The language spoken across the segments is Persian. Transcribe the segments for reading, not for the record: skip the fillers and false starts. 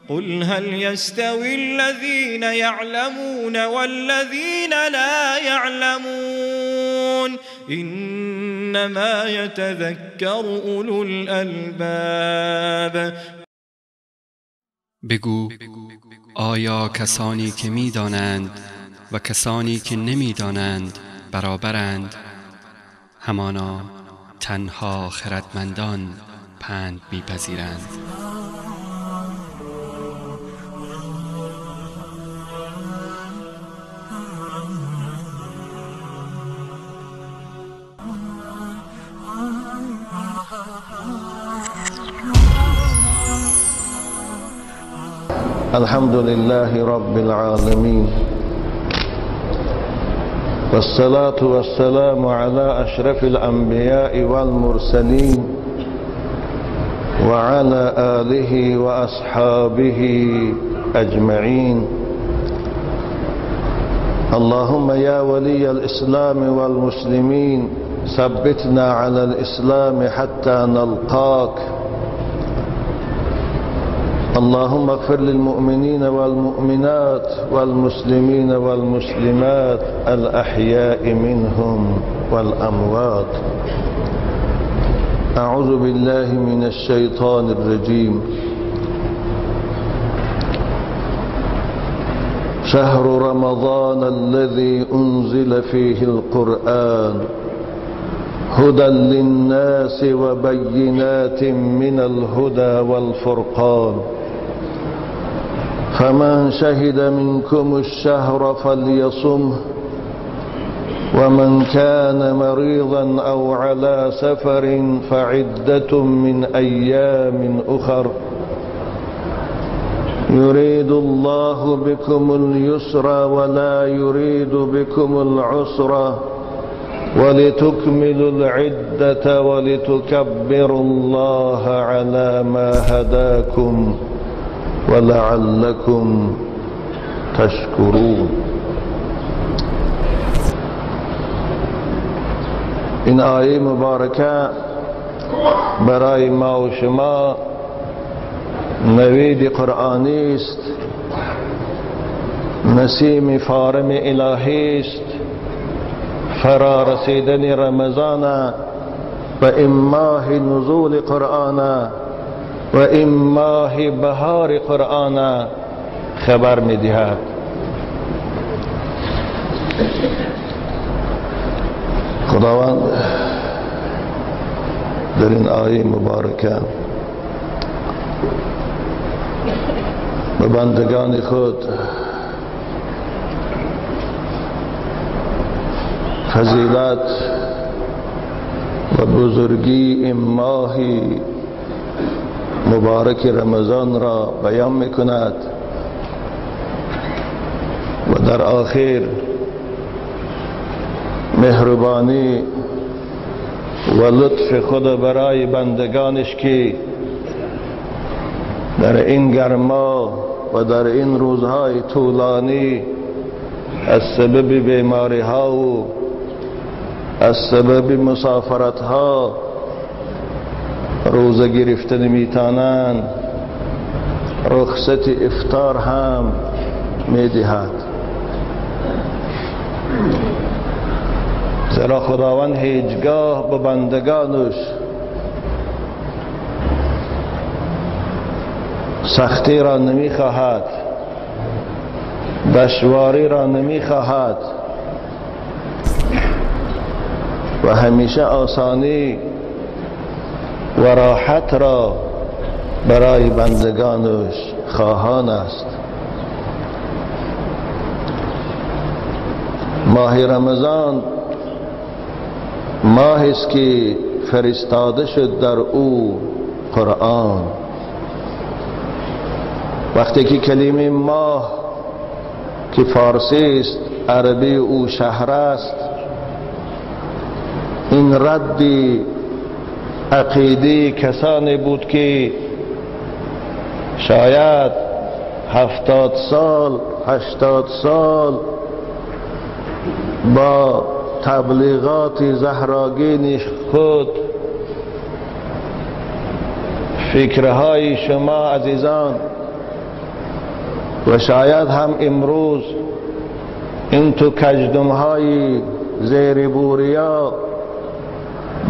قل هل يستوي الذين يعلمون والذين لا يعلمون إنما يتذكر أولو الألباب. بگو آیا کسانی که می‌دانند و کسانی که نمی‌دانند برابرند؟ همانا تنها خردمندان پند می‌پذیرند. الحمد لله رب العالمين، والصلاة والسلام على أشرف الأنبياء والمرسلين وعلى آله وأصحابه أجمعين. اللهم يا ولي الإسلام والمسلمين ثبتنا على الإسلام حتى نلقاك. اللهم اغفر للمؤمنين والمؤمنات والمسلمين والمسلمات الأحياء منهم والأموات. أعوذ بالله من الشيطان الرجيم. شهر رمضان الذي أنزل فيه القرآن هدى للناس وبينات من الهدى والفرقان، فمن شهد منكم الشهر فليصمه، ومن كان مريضا أو على سفر فعدة من أيام أخر، يريد الله بكم اليسر ولا يريد بكم العسر ولتكملوا العدة ولتكبروا الله على ما هداكم ولعلكم تشکرون. این آیه مبارکه برای ما و شما نوید قرآنی است، نسیم فارم الهی است. فرا رسیدن رمضان و این ماه نزول قرآن و این ماه بهار قرآن خبر می دهد. خداوند در این آیه مبارکه به بندگان خود فضیلت و بزرگی این ماه مبارک رمضان را بیان می کند و در آخر مهربانی و لطف خود برای بندگانش که در این گرما و در این روزهای طولانی از سبب بیماری ها و از سبب مسافرت ها روزه گرفته نمیتانند، رخصت افطار هم میدهد. زیرا خداوند هیچگاه به بندگانش سختی را نمیخواهد، دشواری را نمیخواهد و همیشه آسانی و راحت را برای بندگانش خواهان است. ماه رمضان ماهی است که فرستاده شد در او قرآن. وقتی که کلمه ماه که فارسی است، عربی او شهر است، این ردی عقیده کسانی بود که شاید 70 سال 80 سال با تبلیغات زهراگین خود فکرهای شما عزیزان و شاید هم امروز این تو کژدم‌های زیر بوریا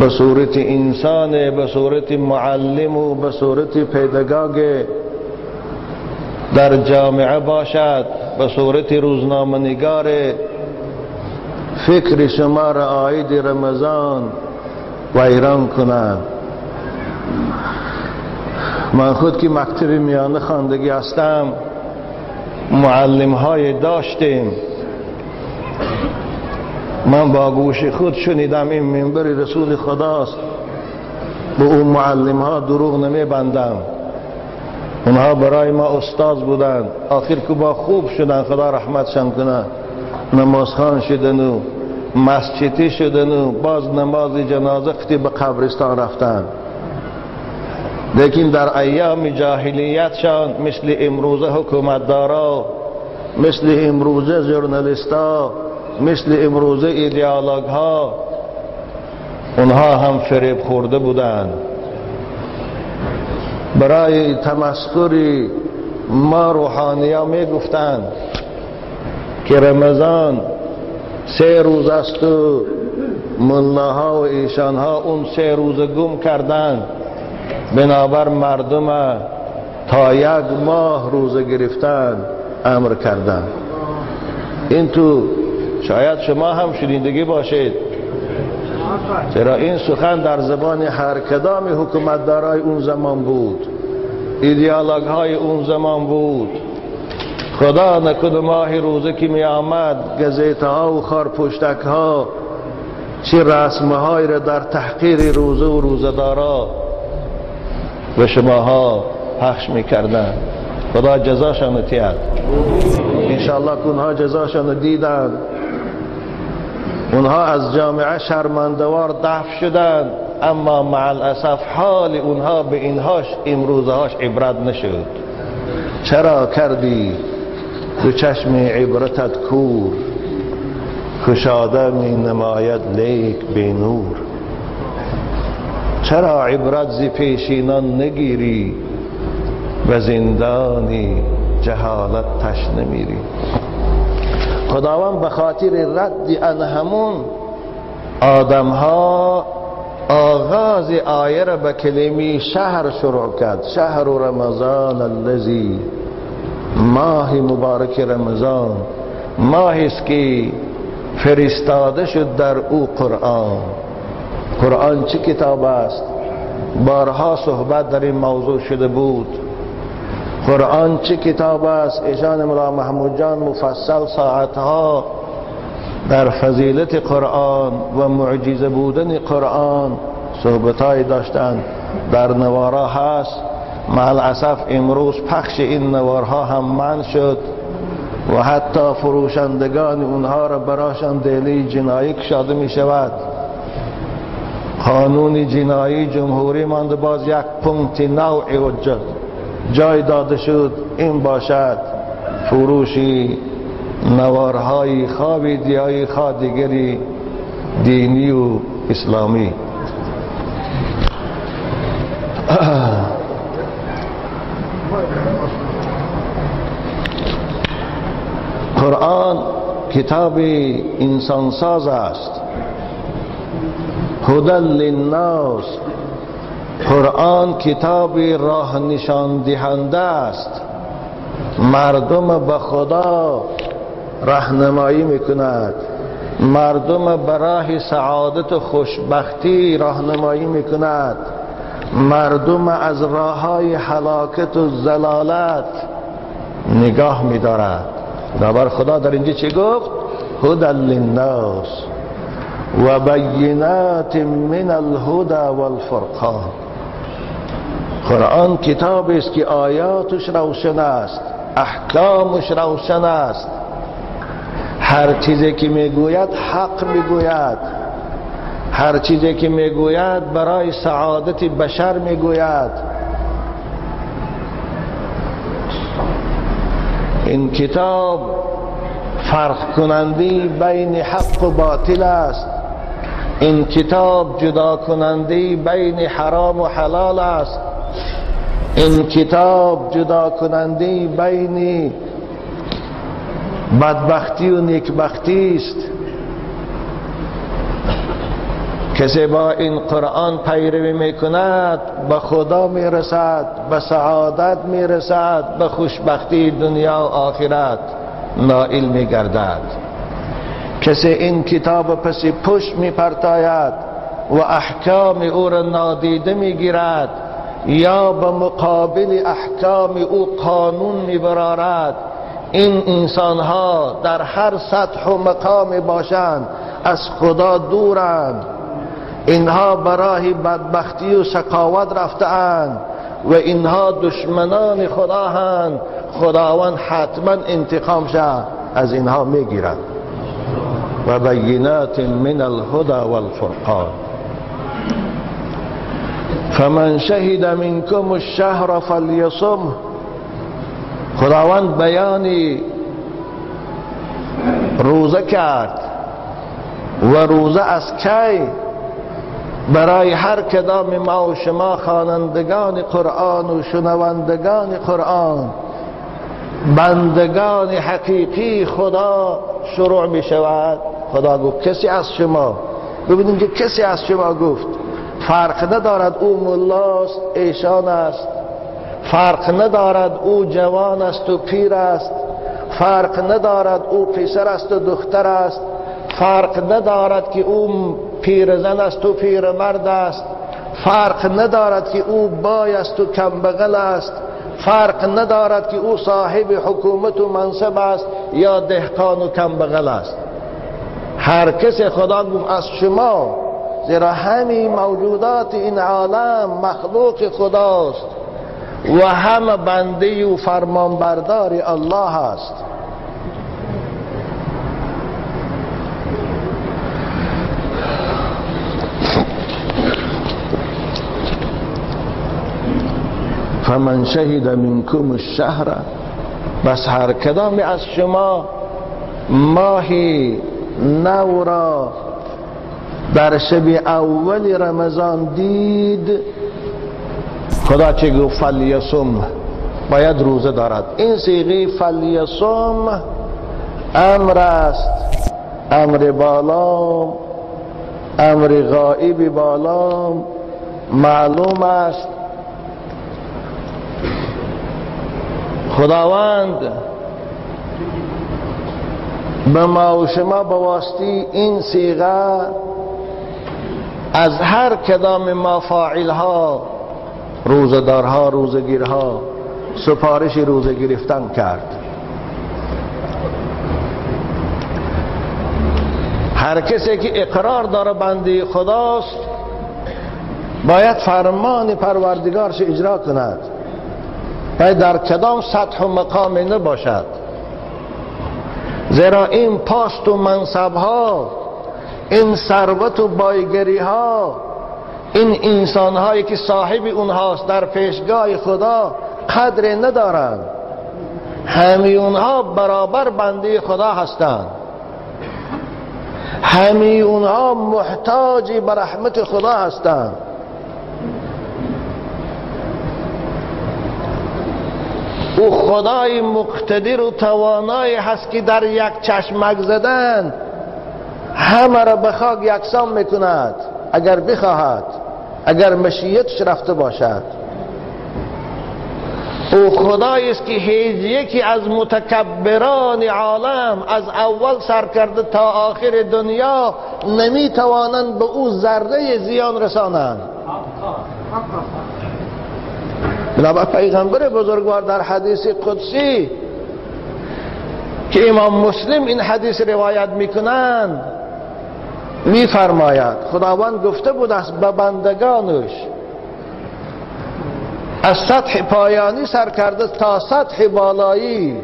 به صورت انسان، به صورت معلم و به صورت پیداگاگ در جامعه باشد، به صورت روزنامه‌نگار، فکر شما را عاید رمضان ویران کنند. من خود که مکتب میانه خواندگی هستم، معلم های داشتیم. من با گوش خود شنیدم این منبر رسول خداست، به اون معلم ها دروغ نمی بندم. اونها برای ما استاد بودند، آخر که با خوب شدن، خدا رحمتشان کنه، نمازخوان شدن و مسجدی شدن و باز نماز جنازه خطی به قبرستان رفتن. لیکن در ایام جاهلیتشان مثل امروزه حکومتدارا، مثل امروزه ژورنالیستا، مثل امروزه ایدئولوگ ها، اونها هم فریب خورده بودند. برای تمسخر ما روحانی‌ها می گفتند که رمضان 3 روز است و ملاها و ایشانها اون 3 روز گم کردند، بنابر مردم تا 1 ماه روزه گرفتن امر کردند. این تو شاید شما هم شنیدگی باشید، چرا این سخن در زبان هر کدام حکومتدارای اون زمان بود، ایدئولوگ های اون زمان بود. خدا نکنه ماه روزه که می آمد گزیته ها و خارپشتک ها چه رسمهایی را در تحقیر روزه و روزدارا و شماها پخش میکردن. خدا جزاشان تیاد. انشاءالله که اونها جزاشان دیدن، اونها از جامعه شرمندوار دفع شدند، اما مع الاسف حال اونها به اینهاش امروزهاش عبرت نشد. چرا کردی دو چشم عبرتت کور، کشاده می نماید لیک بی نور. چرا عبرت ز پیشینان نگیری، و زندانی جهالت تش نمیری. خداوند به خاطر رد ان همون آدم ها آغاز آیه را به کلمه شهر شروع کرد. شهر رمضان الذی، ماه مبارک رمضان، ماهی است که فرستاده شد در او قرآن. قرآن چه کتاب است؟ بارها صحبت در این موضوع شده بود. قرآن چه کتاب است؟ ایشان مولا محمود جان مفصل ساعتها در فضیلت قرآن و معجزه بودن قرآن صحبتهای داشتند. در نوارا هست، مع الاسف امروز پخش این نوارها هم منع شد و حتی فروشندگان اونها را براشان دیلی جنایی کشاده می شود. قانون جنایی جمهوری مانده باز 1 پونکت نوعی و جای داده شد، این باشد فروشی نوارهای خوابیدی های خادگری دینی و اسلامی. قرآن کتاب انسانساز است، هدی للناس. قرآن کتاب راه نشان دهنده است، مردم به خدا راهنمایی میکند، مردم به راه سعادت و خوشبختی راهنمایی میکند، مردم از راههای هلاکت و ضلالت نگاه میدارد. بنابر خدا در اینجا چی گفت؟ هدی للناس و بینات من الهدی والفرقان. قرآن کتاب است که آیاتش روشن است، احکامش روشن است، هر چیزی که میگوید حق میگوید، هر چیزی که میگوید برای سعادت بشر میگوید. این کتاب فرق کننده بین حق و باطل است. این کتاب جدا کننده بین حرام و حلال است. این کتاب جدا کننده بین بدبختی و نیکبختی است. کسی با این قرآن پیروی میکند به خدا میرسد، به سعادت میرسد، به خوشبختی دنیا و آخرت نائل میگردد. کسی این کتاب پس پشت میپرتاید و احکام او را نادیده میگیرد یا به مقابل احکام او قانون میبرارد، این انسانها در هر سطح و مقام باشند از خدا دورند. اینها برای بدبختی و شقاوت رفته‌اند و اینها دشمنان خدا هستند. خداوند حتما انتقامش از اینها میگیرد. و بینات من الهدى والفرقان فمن شهد منکم الشهر فلیصم. خداوند بیانی روزه کرد و روزه از کی؟ برای هر کدام ما و شما خوانندگان قرآن و شنوندگان قرآن، بندگان حقیقی خدا شروع می شود. خدا گفت کسی از شما، ببینید که کسی از شما گفت، فرق ندارد او ملاست ایشان است، فرق ندارد او جوان است و پیر است، فرق ندارد او پسر است و دختر است، فرق ندارد که او پیرزن است و پیرمرد است، فرق ندارد که او بای است و کمبغل است، فرق ندارد که او صاحب حکومت و منصب است یا دهقان و کمبغل است. هر کسی خدا گفت از شما، زیرا همه موجودات این عالم مخلوق خداست و همه بنده و فرمانبردار الله است. فمن شهد منکم الشهر، بس هر کدام از شما ماهی نو را در شب اول رمضان دید، خدا چه گفت؟ فلیصم، باید روزه دارد. این صیغه فلیصم امر است، امر بالا، امر غائب بالا معلوم است. خداوند به ما و شما به واسطه این صیغه از هر کدام ما فاعلها، روزدارها، روزگیرها، سفارش روزه گرفتن کرد. هر کسی که اقرار داره بنده خداست باید فرمان پروردگارش اجرا کند، باید در کدام سطح و مقام نباشد. زیرا این پاست و منصب ها، این ثروت و بایگری ها، این انسان هایی که صاحب اونهاست در پیشگاه خدا قدر ندارند. همه اونها برابر بنده خدا هستند، همه اونها محتاج به رحمت خدا هستند. او خدای مقتدر و توانای هست که در یک چشمک زدن همه را به خاک یکسان میکند اگر بخواهد، اگر مشیتش رفته باشد. او خدایی است که هیچ یکی از متکبران عالم از اول سر کرده تا آخر دنیا نمیتوانند به او ذره زیان رسانند. بنابر پیغمبر بزرگوار در حدیث قدسی که امام مسلم این حدیث روایت میکنند میفرماید خداوند گفته بود است به بندگانش از سطح پایانی سر کرده تا سطح بالایی،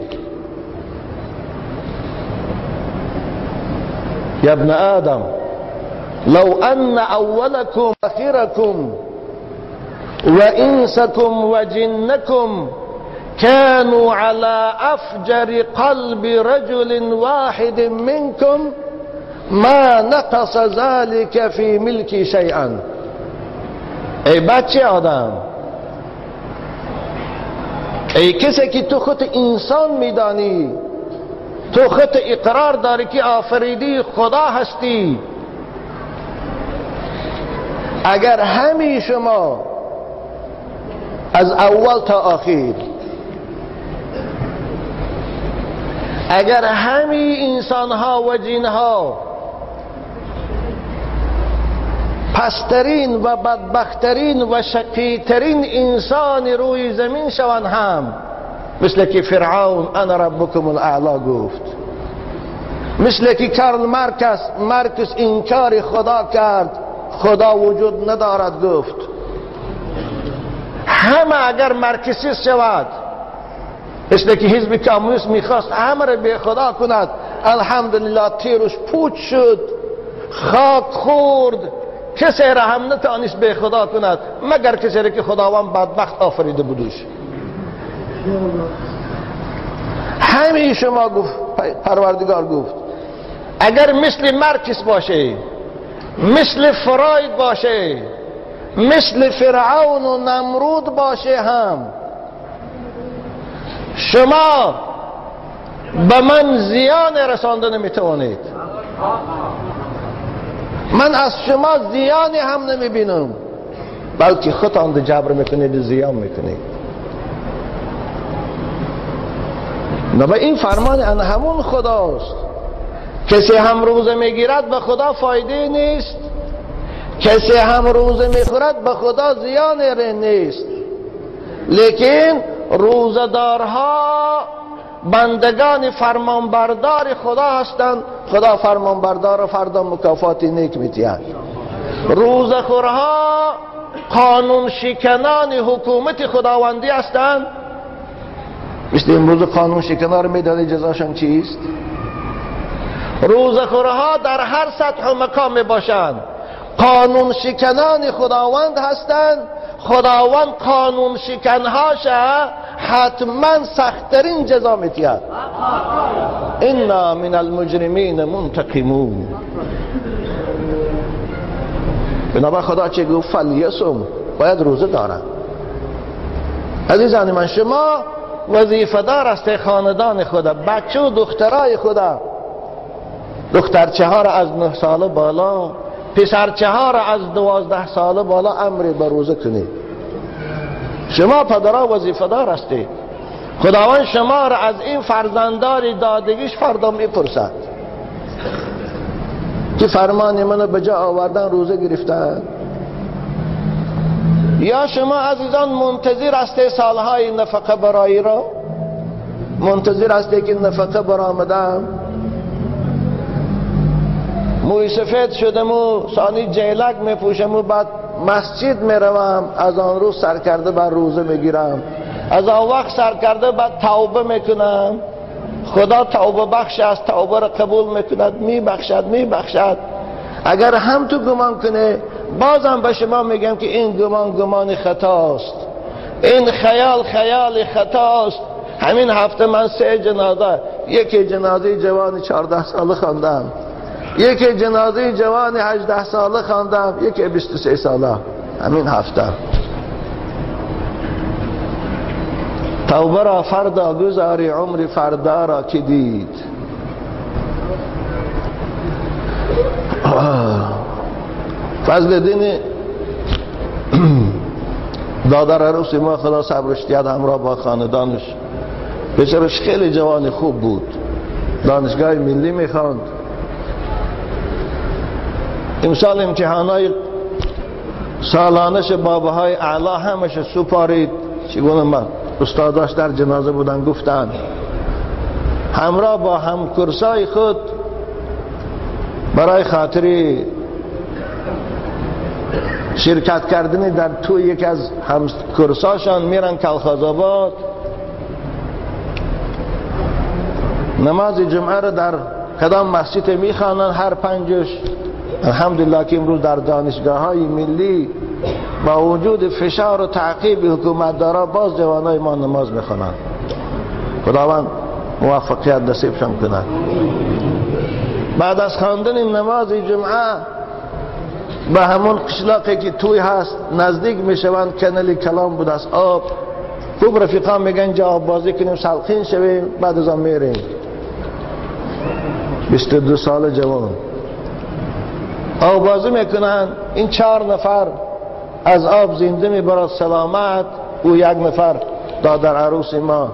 یا ابن آدم لو ان اولکم آخرکم و انسکم و جنکم كانوا على افجر قلب رجل واحد منكم ما نقص ذلك في ملکی شیئا. ای بچه آدم، ای کسی که تو خود انسان میدانی، تو خود اقرار داری که آفریدی خدا هستی، اگر همه شما از اول تا آخر، اگر همه انسانها و جنها پسترین و بدبخترین و شقیترین انسان روی زمین شوند هم، مثل که فرعون انا ربکم الاعلا گفت، مثل که کارل مارکس انکار خدا کرد، خدا وجود ندارد گفت، همه اگر مارکسیست شود، مثل که حزب کمونیست میخواست همه را به خدا کند، الحمدلله تیرش پوچ شد، خاک خورد، کسی را هم نتانست به خدا کند مگر کسی را که خداوند بدبخت آفریده بودش. همه شما گفت، پروردگار گفت اگر مثل مارکس باشه، مثل فراید باشه، مثل فرعون و نمرود باشه هم، شما به من زیان رسانده نمیتوانید، من از شما زیانی هم نمیبینم، بلکه خودتان جبر میکنید و زیان میکنید. نبا این فرمان ان همون خداست. کسی هم روزه میگیرد به خدا فایده نیست، کسی هم روزه میخورد به خدا زیانی نیست، لیکن روزدارها بندگان فرمانبردار خدا هستند، خدا فرمانبردار فردا مکافات نیک میدهد. روزخورها قانون شکنان حکومت خداوندی هستند، مثل امروز قانون شکنان رو میدانی جزاشان چیست؟ روزخورها در هر سطح و مقام باشند قانون شکنان خداوند هستند، خداوند قانون شکنهاش حتما سختترین جزا میدهد. انا من المجرمین منتقمون. بنابراین خدا چه گفت؟ فلیصم، باید روزه دارن. عزیزان من، شما وظیفه دار است خاندان خدا، بچه و دخترای خدا، دخترچه ها را از 9 ساله بالا، پسرچه ها را از 12 ساله بالا امر به روزه کنید. شما پدرها وظیفه دار هستید. خداوند شما را از این فرزندان دادگیش فردا میپرسد که فرمان منو به جا آوردن، روزه گرفتن. یا شما عزیزان منتظر هستید سالهای نفقه برای را، منتظر هستید که نفقه برآمدم، موی سفید شدم و سانی جیلک میپوشم و بعد مسجد میروم، از آن روز سرکرده بر روزه میگیرم، از آن وقت سرکرده بعد توبه میکنم، خدا توبه بخش است، توبه را قبول میکند، میبخشد. اگر هم تو گمان کنه، بازم به شما میگم که این گمان خطاست، این خیال خطاست. همین هفته من 3 جنازه، یکی جنازه جوان 14 ساله خواندم، یکی جنازه جوان 18 ساله خواندم، یکی 23 ساله. همین هفته توبه را فردا گذاری، عمر فردا را که دید. فضل دین دادر عروسی ما، خدا صبرش دید، همراه با خاندانش، بچرش خیلی جوان خوب بود، دانشگاه ملی میخواند. امسال امتحانای سالانش باباهای اعلا همش سپارید. چگونه من استاداش در جنازه بودن گفتن همراه با همکرسای خود برای خاطری شرکت کردن در توی یک از همکرساشان میرن کلخازآباد، نماز جمعه را در کدام مسجد میخوانن، هر 5 الحمدلله که امروز در دانشگاه‌های ملی با وجود فشار و تعقیب حکومت دارا باز جوانای ما نماز میخونند. خداوند موفقیت نصیبشان کند. بعد از خواندن نماز جمعه به همون قشلاقی که توی هست نزدیک میشوند، کنل کلام بود از آب. خوب رفیقان میگن جا آب بازی کنیم سلخین شویم، بعد از آن میریم. 22 سال جوان آب بازی میکنن. این 4 نفر از آب زنده میبرد سلامت، او 1 نفر دادر عروس ما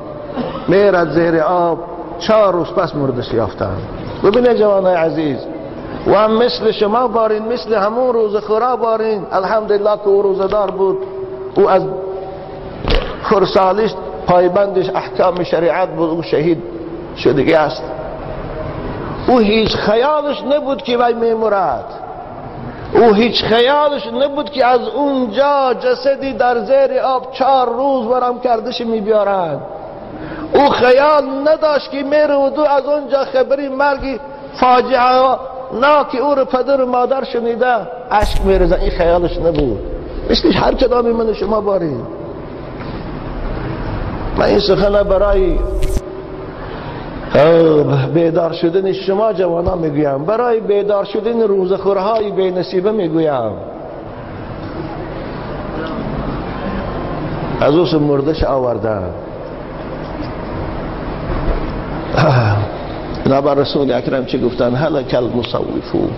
میرد زیر آب. 4 روز پس مردش یافتند. ببینید جوانای عزیز، و هم مثل شما بارین، مثل همون روز خورا بارین. الحمدلله که او روزدار بود، او از خرسالیش پایبندش احکام شریعت بود، او شهید شدگی است. او هیچ خیالش نبود که وی میمرد، او هیچ خیالش نبود که از اونجا جسدی در زیر آب 4 روز ورم کردش میبیارند. او خیال نداشت که میرود و از اونجا خبری مرگی فاجعه ناکی او رو پدر و مادر شنیده اشک میرزن. این خیالش نبود. مثلش هر کدامی من شما بارید. من این سخنه برای بیدار شدن شما جوانان میگویم، برای بیدار شدن روزخورهای بی نصیبه میگویم. از اوس مردش آوردن. بنابر رسول اکرم چه گفتن؟ هلک المصوفون،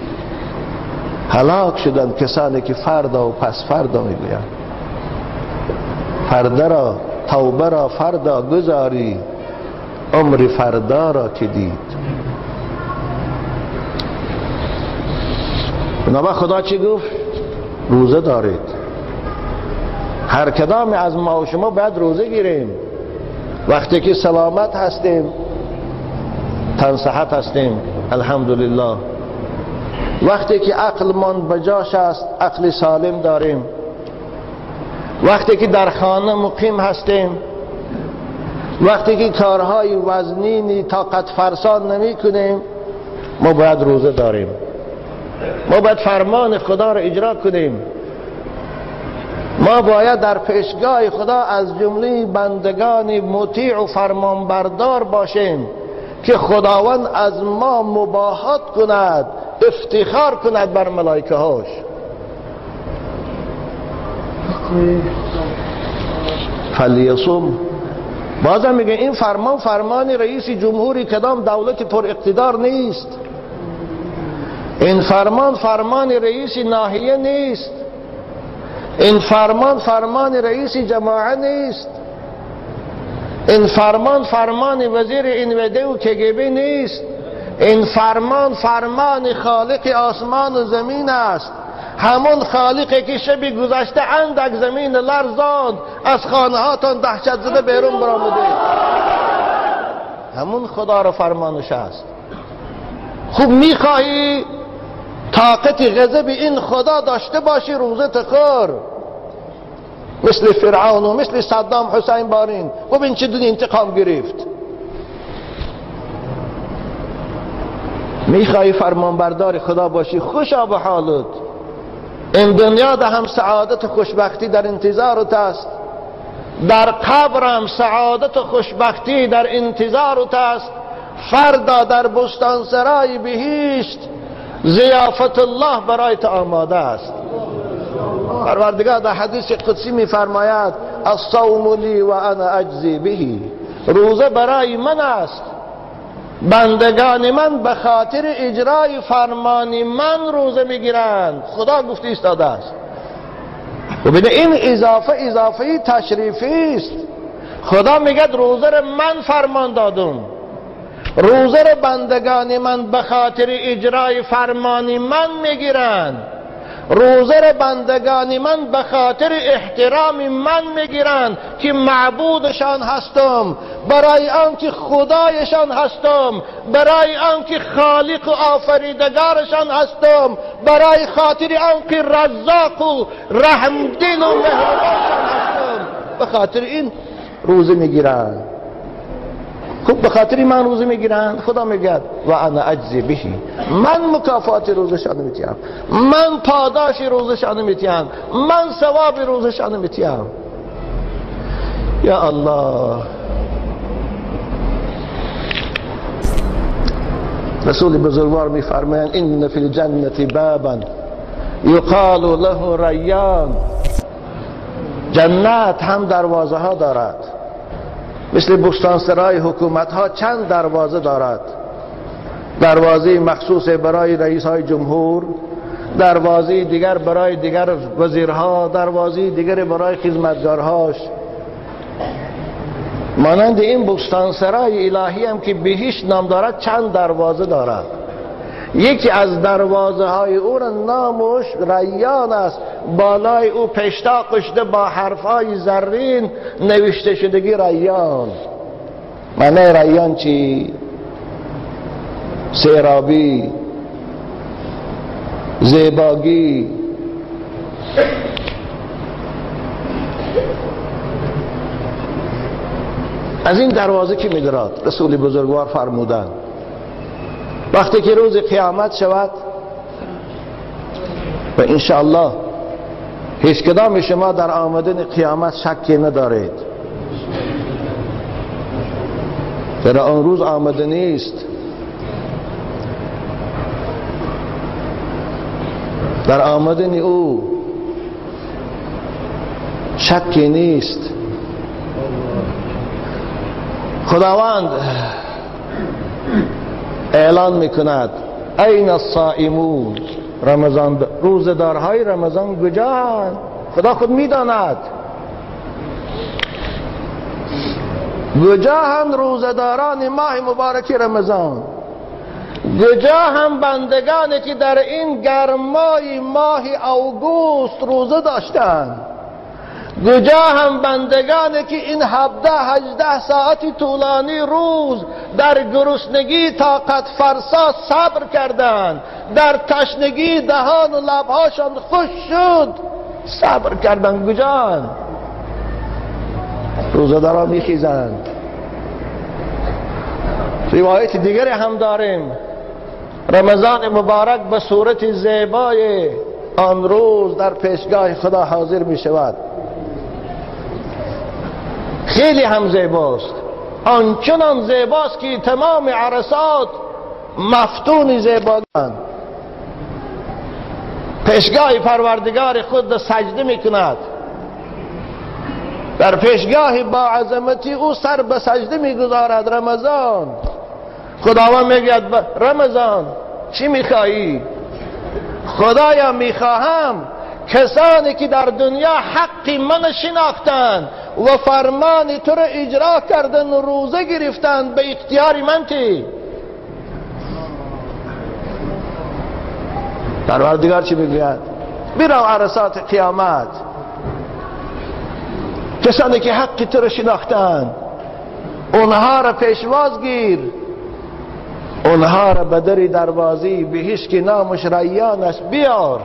هلاک شدن کسانی که فردا و پس فردا میگویند. فردا را توبه را فردا گذاری، عمر فردا را که دید. بنابر خدا چی گفت؟ روزه دارید. هر کدام از ما و شما باید روزه گیریم. وقتی که سلامت هستیم، تن صحت هستیم الحمدلله. وقتی که عقلمان بجاش است، عقل سالم داریم. وقتی که در خانه مقیم هستیم، وقتی که کارهای وزنینی طاقت فرسان نمی کنیم، ما باید روزه داریم. ما باید فرمان خدا را اجرا کنیم. ما باید در پیشگاه خدا از جمله بندگان مطیع و فرمانبردار باشیم که خداوند از ما مباهات کند، افتخار کند بر ملائکه هاش. فلیصم. بازم میگه این فرمان رئیس جمهوری کدام دولت پر اقتدار نیست. این فرمان رئیس ناحیه نیست. این فرمان رئیس جماعه نیست. این فرمان وزیر انوده و کگبی نیست. این فرمان خالق آسمان و زمین است. همون خالقی که شب گذشته اندک زمین لرزاند، از خانه هاتون دهشت زده بیرون برآمده. همون خدا را فرمانش است. خوب میخواهی طاقت غضب این خدا داشته باشی، روزه تخور. مثل فرعون و مثل صدام حسین بارین. ببین چه دنیا انتقام گرفت. میخوای فرمانبردار خدا باشی، خوشا به حالت. این دنیا ده هم سعادت و خوشبختی در انتظارت است. در قبر هم سعادت و خوشبختی در انتظارت است. فردا در بستانسرای بهشت ضیافت الله برایت آماده است. پروردگار در حدیث قدسی میفرماید الصوم لی و انا اجزی به. روزه برای من است، بندگان من به خاطر اجرای فرمان من روزه میگیرند. خدا گفته ایستاده است. و ببین این اضافه تشریفی است. خدا میگه روزه را من فرمان دادم. روزه را بندگان من به خاطر اجرای فرمان من میگیرند. روزه را بندگان من به خاطر احترام من میگیرند که معبودشان هستم، برای آنکه خدایشان هستم، برای آنکه خالق و آفریدگارشان هستم، برای خاطر آنکه رزاق و رحمدل و مهربانشان هستم. به خاطر این روزه میگیرند. خب به خاطر من روزه میگیرن؟ خدا میگه و انا اجزی بهی، من مکافات روزشان میتیم، من پاداش روزشان میتیم، من ثواب روزشان میتیم. یا الله. رسول بزرگوار میفرمایند ان فی الجنة بابا یقال له ریان، جنت هم دروازه ها دارد، مثل بستانسرای حکومت ها چند دروازه دارد. دروازه مخصوص برای رئیس های جمهور، دروازه دیگر برای دیگر وزیرها، دروازه دیگر برای خدمتگارهاش. مانند این بستانسرای الهی هم که بهشت نام دارد چند دروازه دارد. یکی از دروازه های او را نامش ریان است، بالای او پشتاقش با حرف های زرین نوشته شدگی ریان. معنی ریان چی؟ سیرابی، زیباگی. از این دروازه که می‌دارد رسول بزرگوار فرمودند وقتی که روز قیامت شود و انشاءالله هیچ کدام شما در آمدن قیامت شکی ندارید، در آن روز آمده نیست. در آمدن او شکی نیست. خداوند اعلان میکند این الصائمون، رمضان روزدارهای رمضان کجاند؟ خدا خود میداند کجاند روزداران ماه مبارک رمضان، کجا هم بندگانی که در این گرمای ماه اوگوست روزه داشتند، کجا هم بندگانی که این 17-18 ساعتی طولانی روز در گرسنگی طاقت فرسا صبر کردند، در تشنگی دهان و لبهاشان خوش شد صبر کردند. کجا؟ روزداران میخیزند. روایت دیگری هم داریم، رمضان مبارک به صورت زیبای آن روز در پیشگاه خدا حاضر می شود. خیلی هم زیباست، آنچنان زیباست که تمام عرصات مفتون زیبایند. پیشگاه پروردگار خود سجده می کند، در پیشگاه با عظمتی او سر به سجده می گذارد. رمضان خداوند میگوید رمضان چی میخواهی؟ خدایا میخواهم کسانی که در دنیا حق من شناختند و فرمان تو را اجرا کردن و روزه گرفتند به اختیار من تی. پروردگار چی میگوید؟ برو عرصات قیامت، کسانی که حق تو را شناختند اونها را پیشواز گیر، اونها را به در دروازه بهشت که نامش ریان است بیار.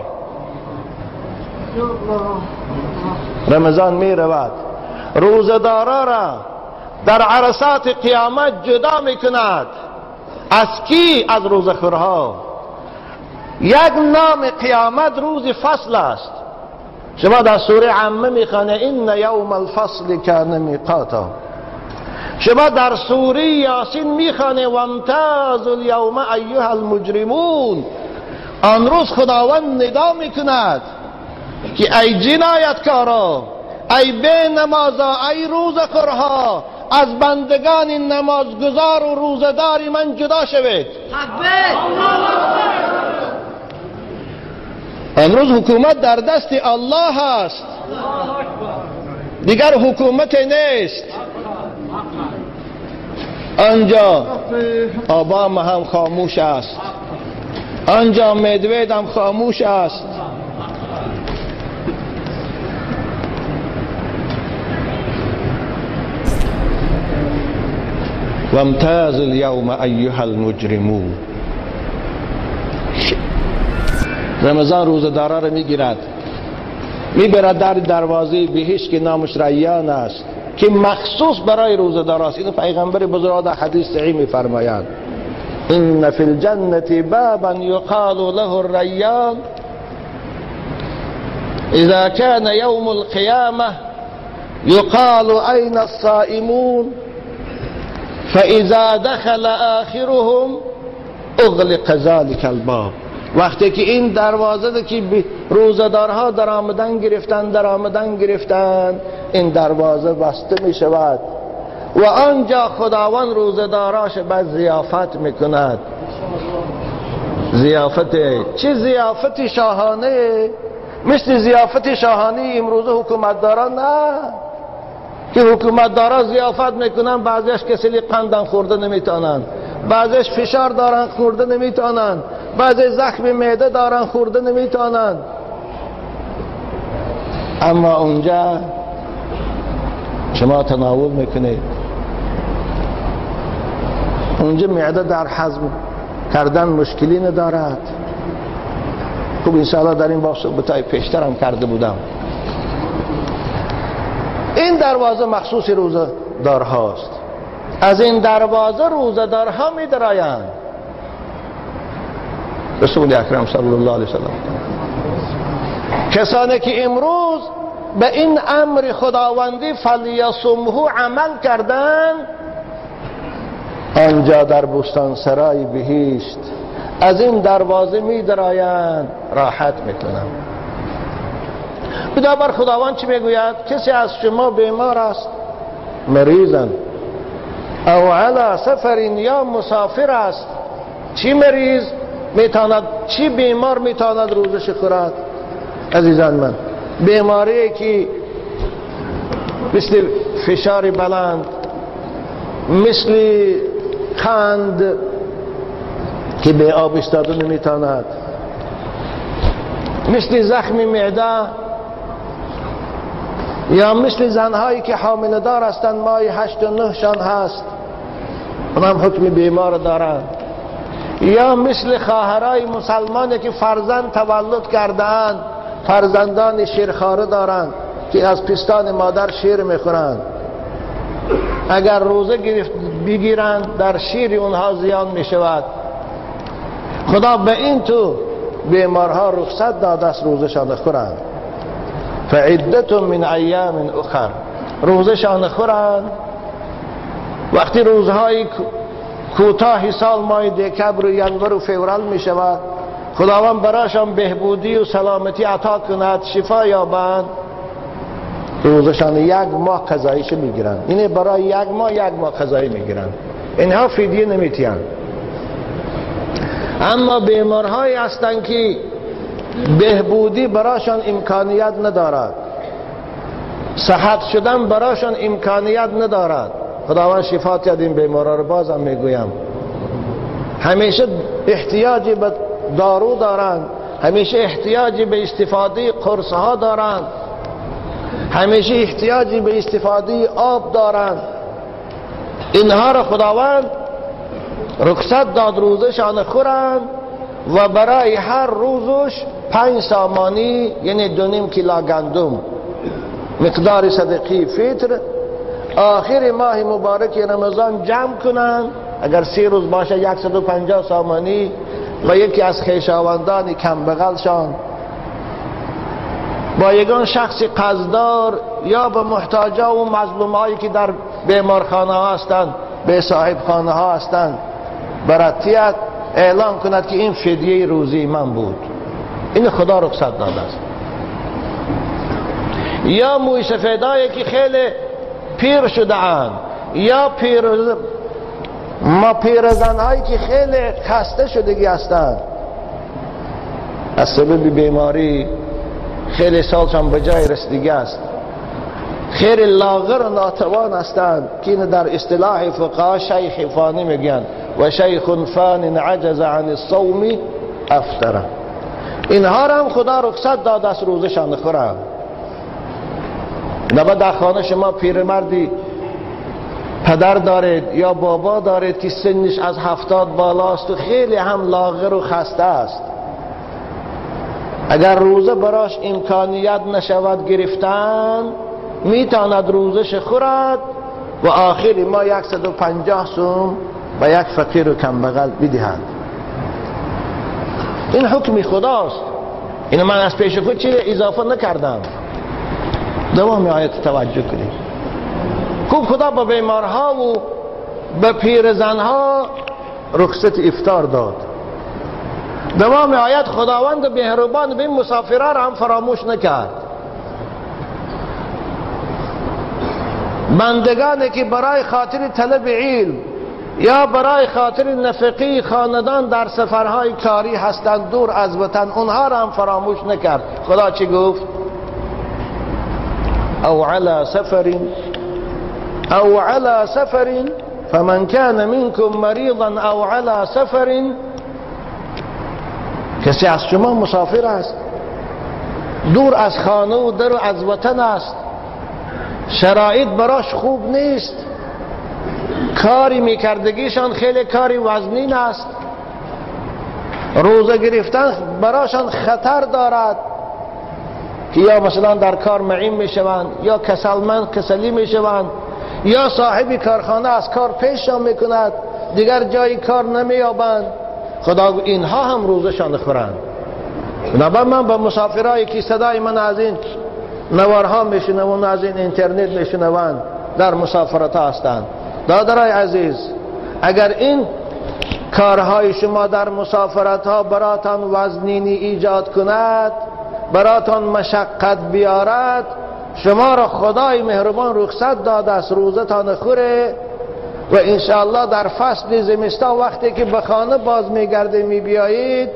رمضان می رود، روزدارا را در عرصات قیامت جدا می کند. از کی؟ از روزخورها. یک نام قیامت روز فصل است. شما در سوره عامه می خوانید ان یوم الفصل کان میقاتا. شما در سوره یاسین میخوانید وامتاز الیوم ایها المجرمون. آن روز خداوند ندا میکند که ای جنایتکارا، ای بی نمازا، ای روزخورها، از بندگان نمازگزار و روزدار من جدا شوید. آن روز حکومت در دست الله است، دیگر حکومت نیست. آنجا اوباما هم خاموش است، آنجا مدوید هم خاموش است. وامتاز اليوم ایها المجرمون. رمضان روزدارا را میگیرد، میبرد در دروازه بهشت که نامش ریان است. که مخصوص برای روزه‌دار است. اینو پیغمبر بزرگ در حدیث صحیح می‌فرمایند: ان فی الجنة بابا یقال له الریان اذا كان يوم القيامة يقال أين الصائمون فإذا دخل آخرهم اغلق ذلك الباب. وقتی که این دروازه که روزدارها در آمدن گرفتند این دروازه بسته می شود و آنجا خداوند روزداراش به ضیافت میکند. ضیافت چه ضیافت شاهانه؟ مثل ضیافت شاهانه امروز حکومتداران نه، که حکومتداران ضیافت میکنن، بعضیش کسلی قندن خورده نمیتونن، بعضیش فشار دارن خورده نمیتونن، بعضی زخم معده دارن خورده نمیتونن. اما اونجا شما تناول میکنید، اونجا معده در هضم کردن مشکلی ندارد. خوب انشاءالله در این باب صحبتای پیشتر هم کرده بودم. این دروازه مخصوص روزه دار هاست. از این دروازه روزه دارها می درآیند. رسول اکرم صلی الله علیه وسلم کسانی که امروز به این امر خداوندی فلیصمه عمل کردند، آنجا در بستان سرای بهشت از این دروازه می درآیند، راحت میکنند. بنابر خداوند چی میگوید؟ کسی از شما بیمار است، مریضن، او علی سفر یا مسافر است. چی مریض میتواند، چی بیمار میتواند روزش خورد؟ عزیزان من، بیماری که مثل فشار بلند، مثل قند که به آب ایستاده نمیتواند، مثل زخم معده، یا مثل زنهایی که حامله دار هستند، مای 8 و 9 شان هست، اونم حکم بیمار دارند، یا مثل خواهرای مسلمانی که فرزند تولد کردند، فرزندان شیرخواره دارند که از پستان مادر شیر میخورند، اگر روزه بگیرند در شیر اونها زیان میشود. خدا به این تو بیمارها رخصت داده است روزشان خورند. فعدت من ایام اخر، روزشان خورند. وقتی روزهای کوتاه سال ماه دکبر و ینور و فوریه می شود، خداوند برایشان بهبودی و سلامتی عطا کند، شفا یابند، روزشان 1 ماه قضاییش میگیرند. اینه برای 1 ماه قضایی میگیرند. اینها فدیه نمیتیند. اما بیمارهایی هستند که بهبودی برایشان امکانیت ندارد، صحت شدن برایشان امکانیت ندارد، خداوند شفا دهد این بیمارا رو. بازم میگویم همیشه احتیاجی به دارو دارند، همیشه احتیاجی به استفاده قرص ها دارند، همیشه احتیاجی به استفاده آب دارند. اینها را خداوند رخصت داد روزشان خورند و برای هر روزش 5 سامانی یعنی 2.5 کیلو گندم مقدار صدقه فطر آخر ماه مبارک رمضان جمع کنند. اگر 3 روز باشه 150 سامانی و یکی از خویشاوندان کمبغلشان با یگان شخص قرضدار یا به محتاجا و مظلومایی که در بیمارخانه ها هستند، به صاحب خانه ها هستند، براتیت اعلام کند که این فدیه روزی من بود. این خدا رخصت داده است. یا موی سفیدایی که خیلی پیر شده اند، یا پیرزنهایی که خیلی خسته شدگی هستند، از سبب بیماری خیلی سالشان به جای رسیدگی است، خیلی لاغر و ناتوان هستند که این در اصطلاح فقها شیخ فانی میگن و شیخ فان عجز عن الصوم افطر. اینها را هم خدا رخصت داده است روزشان خورند. نباید در خانه شما پیرمردی پدر دارید یا بابا دارید که سنش از 70 بالاست و خیلی هم لاغر و خسته است، اگر روزه براش امکانیت نشود گرفتن، میتواند روزش خورد و آخری ما 150 سوم و یک فقیر و کم بغل بدهند. این حکم خداست. اینو من از پیش خود چیزی اضافه نکردم. دوام آیت توجه کنید. خوب خدا به بیمارها و به پیرزنها رخصت افطار داد. دوام آیت خداوند مهربان به مسافرها را هم فراموش نکرد. بندگانی که برای خاطر طلب علم یا برای خاطر نفقی خاندان در سفرهای کاری هستند دور از وطن، اونها را هم فراموش نکرد. خدا چی گفت؟ او علی سفر فمن كان منكم مريضا او علی سفر، کسی از شما مسافر است، دور از خانه و در و از وطن است، شرایط براش خوب نیست، کاری میکردگیشان خیلی کاری وزنین است، روزه گرفتن براشان خطر دارد که یا مثلا در کار معین میشوند یا کسلی میشوند یا صاحب کارخانه از کار پیششان میکند، دیگر جای کار نمییابند. خدا اینها هم روزشان خورند. بنابراین من با مسافرایی که صدای من از این نوارها میشنوند، از این اینترنت میشنوند، در مسافرت هستند، دادرای عزیز، اگر این کارهای شما در مسافرت ها براتان وزنینی ایجاد کند، براتان مشقت بیارد، شما را خدای مهربان رخصت داده است روزتان خوره و انشاءالله در فصل زمستان وقتی که به خانه باز میگرده میبیایید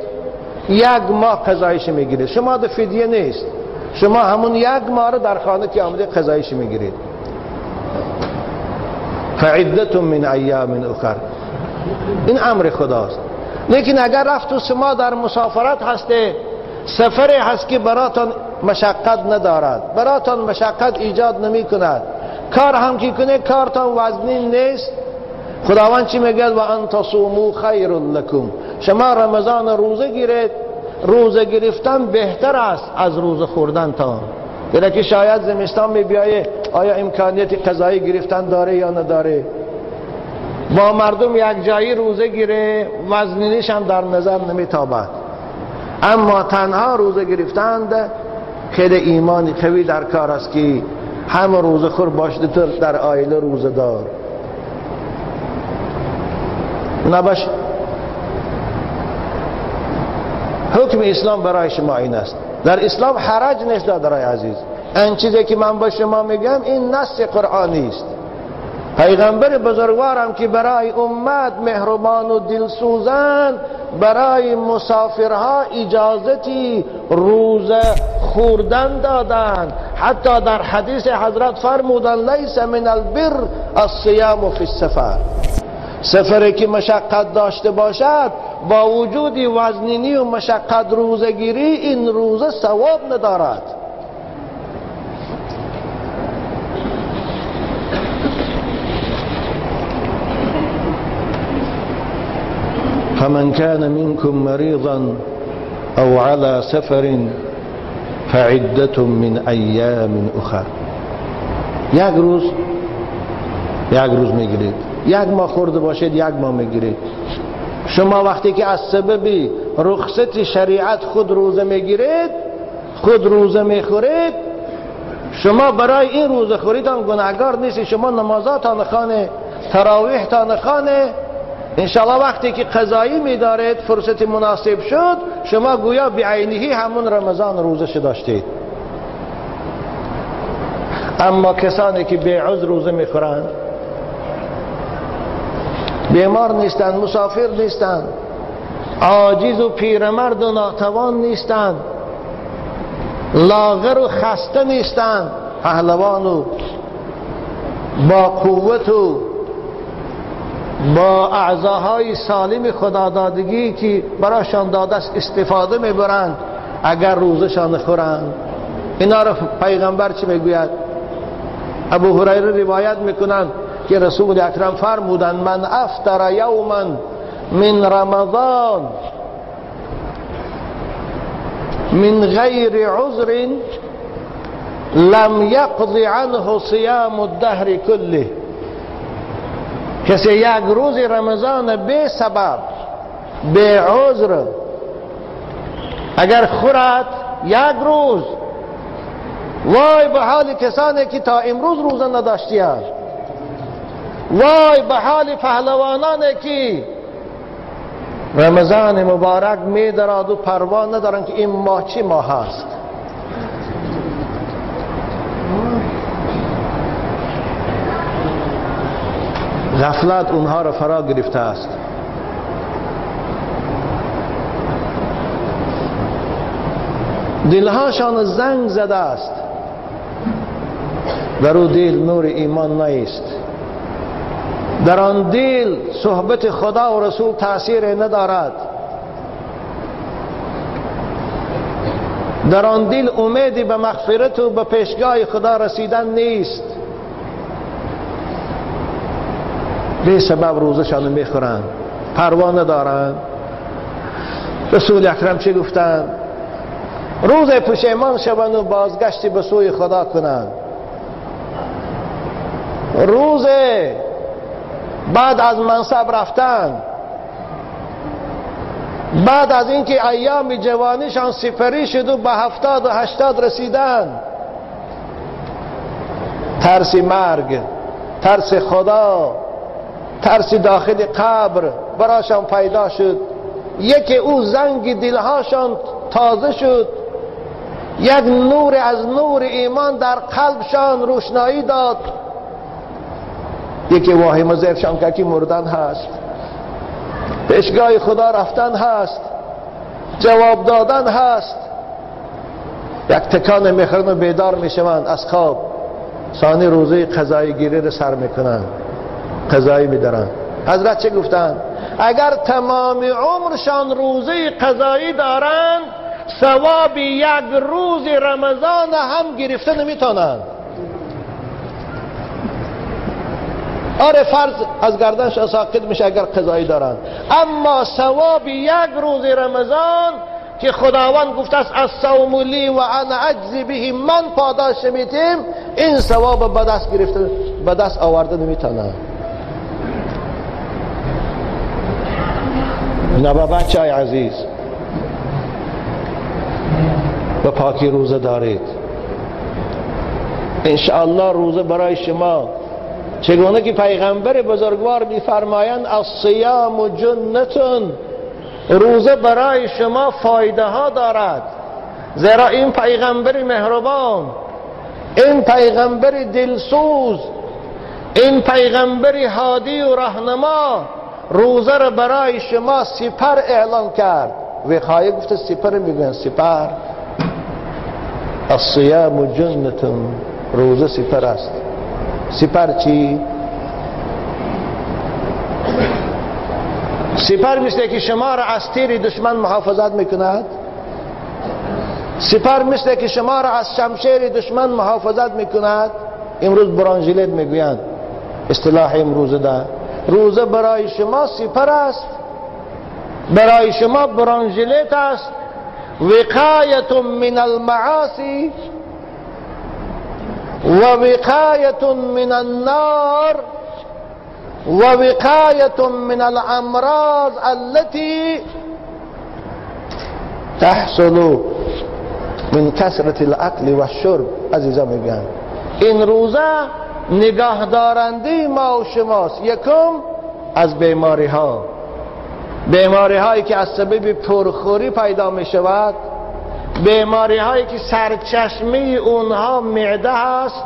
1 ماه قضایش میگیرید. شما ده فدیه نیست، شما همون 1 ماه را در خانه که آمده قضایش میگیرید. فعدت من ایام اخر، این امر خداست. لیکن اگر رفت شما در مسافرت هسته، سفری هست که براتان مشقت ندارد، براتان مشقت ایجاد نمی کند، کار هم که کنه کارتان وزنین نیست، خداوند چی میگه؟ و ان تصوموا خیر لکم، شما رمضان روزه گیرید، روزه گرفتن بهتر است از روزه خوردن تان. یعنی که شاید زمستان می بیایه، آیا امکانیت قضایی گرفتن داره یا نداره؟ با مردم یک جایی روزه گیره، وزنینش هم در نظر نمیتابد. اما تنها روزه گرفتند خیلی ایمانی قوی در کار است که همه روزه خور باشده در عائله روزه دار نباش. حکم اسلام برای شما این است. در اسلام حرج نیست دادرای عزیز. این چیزی که من با شما میگم این نص قرآنی است. پیغمبر بزرگوارم که برای امت مهربان و دلسوزند، برای مسافرها اجازتی روزه خوردن دادند. حتی در حدیث حضرت فرمودند لیس من البر الصیام فی السفر، سفری که مشقت داشته باشد با وجود وزنینی و مشقت روزه گیری این روزه ثواب ندارد. فمن كان منكم مريضا او على سفر فعدة من ایام اخر، یک روز میگیرید، 1 ماه خورده باشید 1 ماه میگیرید. شما وقتی که از سبب رخصت شریعت خود روزه میگیرید، خود روزه میخورید، شما برای این روزه خوریتان گناهگار نیستید. شما نمازاتان خانه، تراویحتان خانه، انشاءالله وقتی که قضایی میدارید فرصت مناسب شد، شما گویا بعینی همون رمضان روزش داشتید. اما کسانی که به عذر روزه میخورند، بیمار نیستند، مسافر نیستند، عاجز و پیرمرد و ناتوان نیستند، لاغر و خسته نیستند، پهلوان و با قوت و با اعضاهای سالم خدادادگی که برایشان داده است استفاده میبرند، اگر روزشان خورند. اینا را پیغمبر چی میگوید؟ ابو هریره روایت میکنند که رسول اکرم فرمودند من افطر یوما من رمضان من غیر عذر لم یقض عنه صیام الدهر کله. کسی یک روز رمضان به سبب به عذر اگر خورد یک روز، وای به حال کسانی که تا امروز روزه نداشتیند، وای به حال پهلوانانی که رمضان مبارک می‌دارند و پروا ندارند که این ماه چی ماه است. غفلت اونها را فرا گرفته است. دلهاشان زنگ زده است، در او دل نور ایمان نیست، در آن دل صحبت خدا و رسول تأثیر ندارد، در آن دل امیدی به مغفرت و به پیشگاه خدا رسیدن نیست. به سبب روزشان میخورند، پروا ندارند. رسول اکرم چه گفتند؟ روز پشیمان شوند و بازگشتی به سوی خدا کنند. روز بعد از منصب رفتن، بعد از اینکه ایام جوانیشان سپری شد و به 70 و 80 رسیدن، ترس مرگ، ترس خدا، ترس داخل قبر براشان پیدا شد. یکی او زنگ دلهاشان تازه شد، یک نور از نور ایمان در قلبشان روشنایی داد. یکی واهمه زیرشان که مردن هست، پیشگاه خدا رفتن هست، جواب دادن هست. یک تکان میخورن و بیدار میشوند از خواب، ثانی روزه قضایی گیری رو سر میکنن، قضایی میدارن. حضرت چه گفتن؟ اگر تمام عمرشان روزه قضایی دارند، ثواب یک روز رمضان هم گرفته نمیتونند. آره فرض از گردنش ساقط میشه اگر قضایی دارند، اما ثواب یک روز رمضان که خداوند گفته است الصوم لی و انا اجزی به، من پاداش میدم، این ثواب به دست گرفته، به دست آورده نمیتونند. نبا بچه های عزیز، به پاکی روزه دارید. انشاءالله روزه برای شما چگونه که پیغمبر بزرگوار می‌فرمایند الصیام جنتون، روزه برای شما فایده ها دارد. زیرا این پیغمبر مهربان، این پیغمبر دلسوز، این پیغمبر هادی و راهنما روزه را برای شما سپر اعلان کرد. وقایه گفته سپر میگن، سپر. الصیام جنتون، روزه سپر است. سپر چی؟ سپر مثل که شما را از تیر دشمن محافظت میکند، سپر مثل که شما را از شمشیر دشمن محافظت میکند. امروز برانژیلت میگویند، اصطلاح امروز ده. روزه برای شما سپر است، برای شما برانژیلت است. وقایت من المعاصی و وقایت من النار و وقایت من الامراض التي تحصل من کثرت الاکل و الشرب. عزیزان میگن این روزه نگاه دارنده ما و شماست. یکم از بیماری ها، بیماری هایی که از سبب پرخوری پیدا می شود، بیماری هایی که سرچشمه اونها معده هست،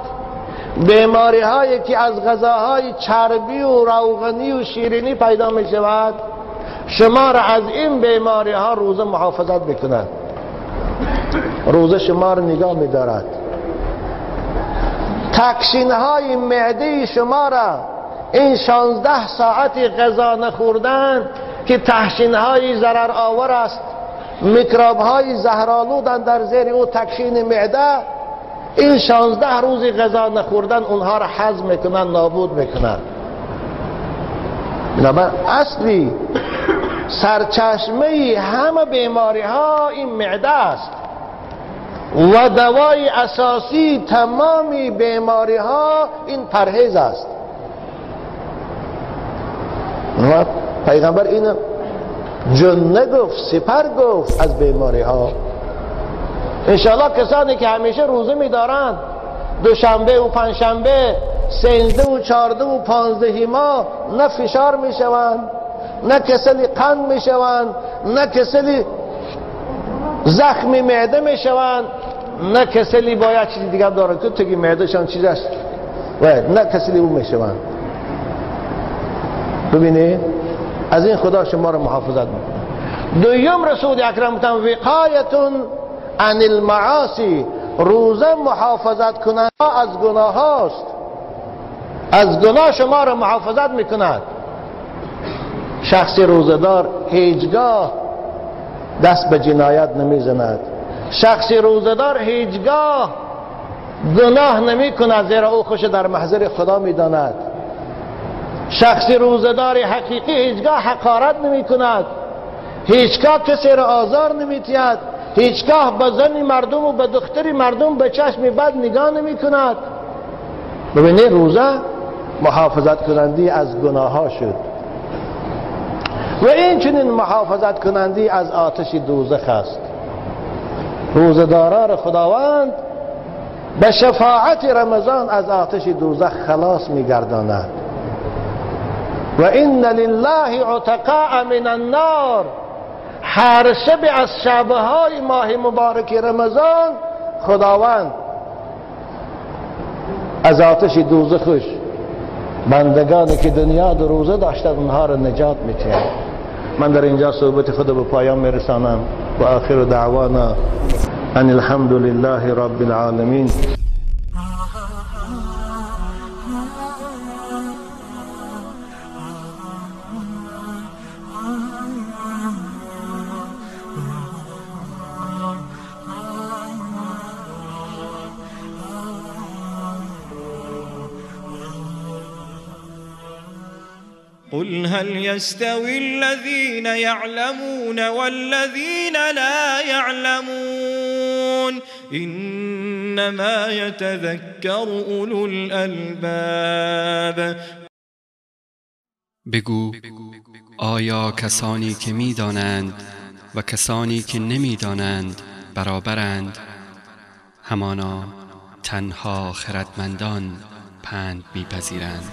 بیماری هایی که از غذاهای چربی و روغنی و شیرینی پیدا می شود. شما را از این بیماری ها روزه محافظت بکند. روزه شما را نگاه می دارد. تکشین های معده شما را، این 16 ساعت غذا نخوردن که تحشین های ضرر آور است، میکروب های زهرآلودند در زیر او تکشین معده، این 16 روز غذا نخوردن اونها را هضم میکنن، نابود میکنن. بنابراین اصلی سرچشمه همه بیماری ها این معده است. و دوای اساسی تمامی بیماری ها این پرهیز است. پیغمبر اینو جنه گفت، سپر گفت از بیماری ها. انشاءالله کسانی که همیشه روزه می‌دارند، دوشنبه و پنجشنبه، 13 و 14 و 15 ماه نه فشار میشوند، نه کسل قند میشوند، نه کسل زخم معده میشوند، نه کسلی باید چیزی دیگه دارن که تگی معدهشان چیز است و نه کسلی اون میشوند. ببینید از این خدا شما رو محافظت میکنه. دویم رسول اکرم گفتن وقایتون عن المعاصی، روزه محافظت کننده از گناه هاست، از گناه شما رو محافظت میکند. شخص روزدار هیچگاه دست به جنایت نمیزند، شخص روزدار هیچگاه گناه نمی کند، زیرا او خوش در محضر خدا میداند. شخص روزدار حقیقی هیچگاه حقارت نمی کند، هیچگاه کسی را آزار نمی دهد، هیچگاه به زن مردم و به دختر مردم به چشم بد نگاه نمی کند. ببینید روزه محافظت کنندی از گناه ها شد و این چنین محافظت کنندی از آتش دوزخ است. روزداران خداوند به شفاعت رمضان از آتش دوزخ خلاص می‌گرداند. و ان لله عتقاء من النار، هر شب از شب‌های ماه مبارک رمضان خداوند از آتش دوزخش بندگانی که دنیا در روزه داشتند اونها را نجات می‌دهد. من در اینجا صحبت خود به پایان میرسانم و آخر دعوانا ان الحمد لله رب العالمین. قل هل يستوي الذين يعلمون والذين لا يعلمون إنما يتذكر أولو الألباب. بگو آیا کسانی که می‌دانند و کسانی که نمی‌دانند برابرند؟ همانا تنها خردمندان پند می‌پذیرند.